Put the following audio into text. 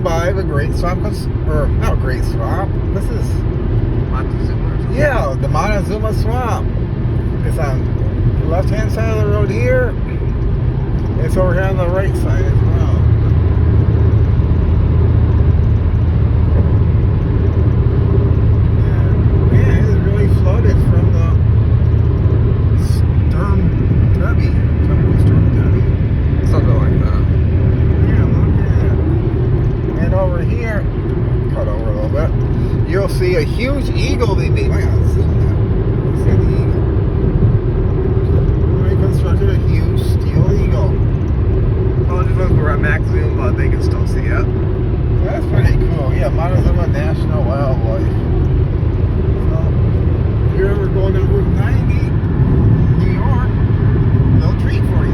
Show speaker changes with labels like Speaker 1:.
Speaker 1: down by the Great Swamp, or not Great Swamp. This is
Speaker 2: Montezuma or something?
Speaker 1: yeah, the Montezuma Swamp. It's on the left-hand side of the road here. It's over here on the right side as well. And man, it's really flooded from the Storm Debbie.
Speaker 2: Something like that.
Speaker 1: Yeah, look at it. And over here, cut over a little bit, you'll see a huge eagle they made. I gotta zoom that. See the eagle. They constructed a huge steel eagle.
Speaker 2: All these ones were at max zoom, but they can still see it.
Speaker 1: That's pretty cool. Yeah, Montezuma National Wildlife. So, if you're ever going to Route 90, New York, they'll treat for you.